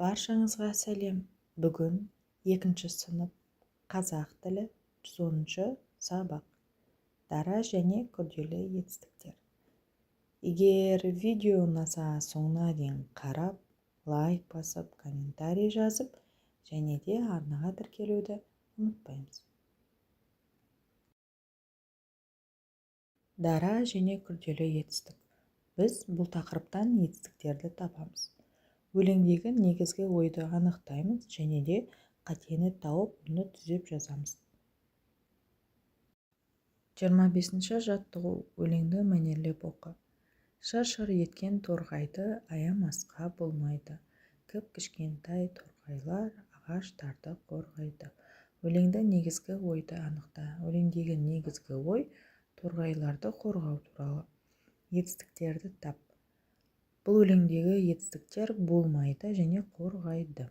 Баршаңызға сәлем. Бүгін 2 сынып қазақ тілі 110 сабақ. Дара және күрделі етістіктер. Егер видео ұнаса соңына дейін қарап, лайк басып, комментарий жазып, және де арнаға тіркелуді ұмытпаймыз. Дара және күрделі етістік. Біз бұл тақырыптан етістіктерді табамыз. Өлеңдегі негізгі ойды анықтаймыз және де қатені тауып, оны түзеп жазамыз. 25-ші жаттығу. Өлеңді мәнерлеп оқы. Шыр-шыр еткен торғайды аямасқа болмайды. Кіп-кішкентай торғайлар ағаштарды қорғайды. Өлеңді негізгі ойды анықта. Өлеңдегі негізгі ой торғайларды қорғау туралы. Етістіктерді тап. Бұл өлеңдегі етістіктер болмайды және қорғайды.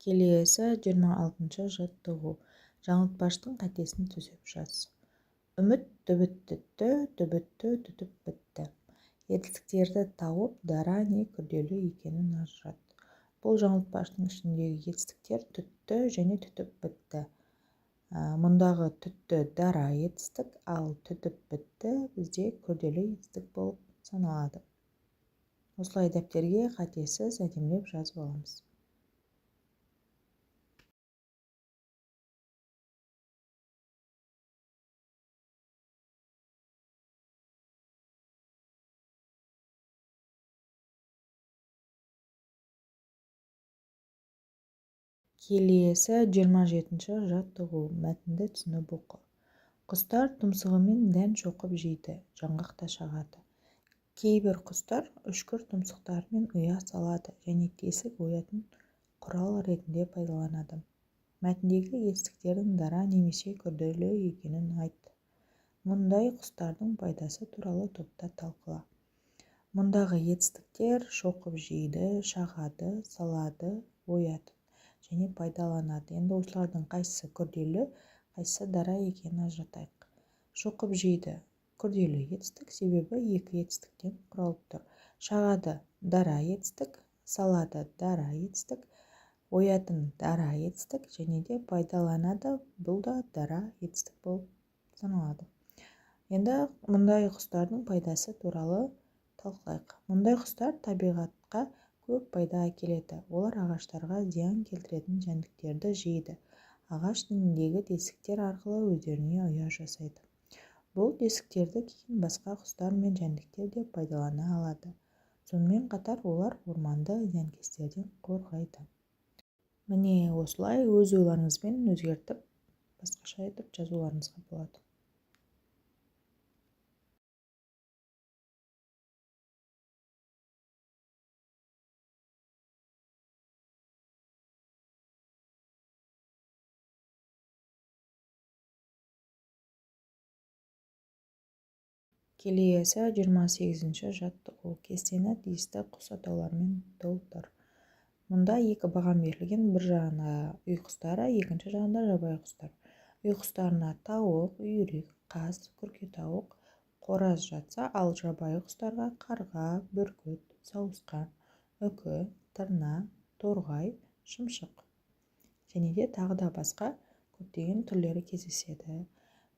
Келесі 26-шы жаттығу. Жаңылтпаштың қатесін түзеп жаз. Үміт түбітті, түбітті түтіп бітті. Етістіктерді тауып, дара не күрделі екенін ажырат. Бұл жаңылтпаштың ішіндегі етістіктер түтті және түтіп бітті. Мұндағы түтті дара етістік, ал түтіп бітті бізде күрделі етістік болып саналады. Осылай дәптерге қатесіз әдемілеп жазып аламыз. Келесі 27-ші жаттығу. Мәтінді түсініп оқы. Құстар тұмсығымен дән шоқып жейді, жаңғақта шағады. Кейбір құстар үшкір тұмсықтарымен ұя салады және тесік оятын құрал ретінде пайдаланады. Мәтіндегі етістіктердің дара немесе күрделі екенін айт. Мұндай құстардың пайдасы туралы топта талқыла. Мұндағы етістіктер шоқып жейді, шағады, салады, оятын және пайдаланады. Енді осылардың қайсысы күрделі, қайсысы дара екенін ажыратайық. Шоқып жейді күрделі етістік, себебі екі етістіктен құралып тұр. Шағады дара етістік, салады дара етістік, оятын дара етістік және де пайдаланады, бұл да дара етістік болып саналады. Енді мұндай құстардың пайдасы туралы талқылайық. Мұндай құстар табиғатқа көп пайда әкеледі. Олар ағаштарға зиян келтіретін жәндіктерді жейді. Ағаш діңіндегі тесіктер арқылы өздеріне ұя жасайды. Бұл тесіктерді кейін басқа құстар мен жәндіктер де пайдалана алады. Сонымен қатар олар орманды зиянкестерден қорғайды. Міне осылай өз ойларыңызбен өзгертіп, басқаша етіп жазуларыңызға болады. Келесі 28-ші жаттығу. Кестені тиісті құс атауларымен толтыр. Мұнда екі баған берілген, бір жағына үй құстары, екінші жағында жабайы құстар. Үй құстарына тауық, үйрек, қаз, күркетауық, қораз жатса, ал жабайы құстарға қарға, бүркіт, сауысқан, үкі, тырна, торғай, шымшық және де тағы да басқа көптеген түрлері кездеседі.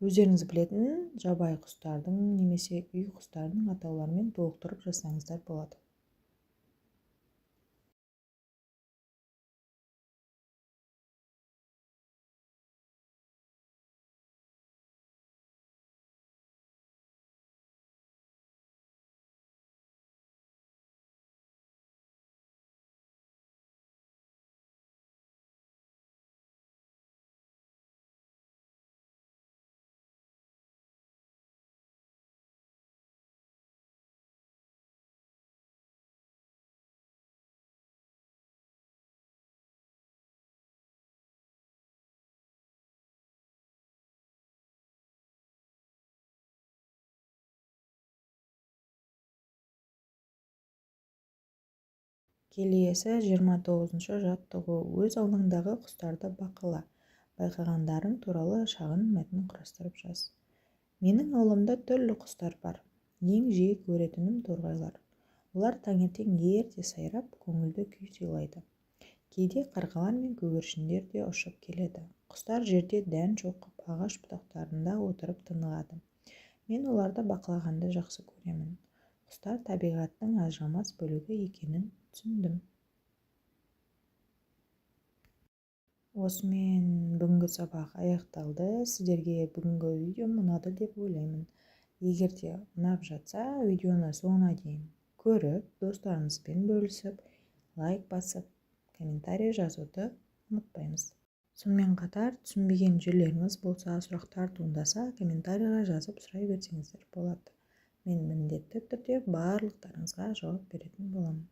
Өздеріңіз білетін жабайы құстардың немесе үй құстардың атауларымен толықтырып жазсаңыздар болады. Келесі 29-шы жаттығу. Өз аулаңдағы құстарды бақыла. Байқағандарың туралы шағын мәтін құрастырып жаз. Менің ауламда түрлі құстар бар. Ең жиі көретінім торғайлар. Олар таңертең ерте сайрап, көңілді күй сыйлайды. Кейде қарғалар мен көгершіндер де ұшып келеді. Құстар жерде дән шоқып, ағаш бұтақтарында отырып тынығады. Мен оларды бақылағанды жақсы көремін. Құстар табиғаттың ажырамас бөлігі екенін түсіндім. Осымен бүгінгі сабақ аяқталды. Сіздерге бүгінгі видеом ұнады деп ойлаймын. Егер де ұнап жатса, видеоны соңына дейін көріп, достарыңызбен бөлісіп, лайк басып, комментарий жазуды ұмытпаймыз. Сонымен қатар түсінбеген жерлеріңіз болса, сұрақтар туындаса, комментарийға жазып сұрай берсеңіздер болады. Мен міндетті түрде барлықтарыңызға жауап беретін боламын.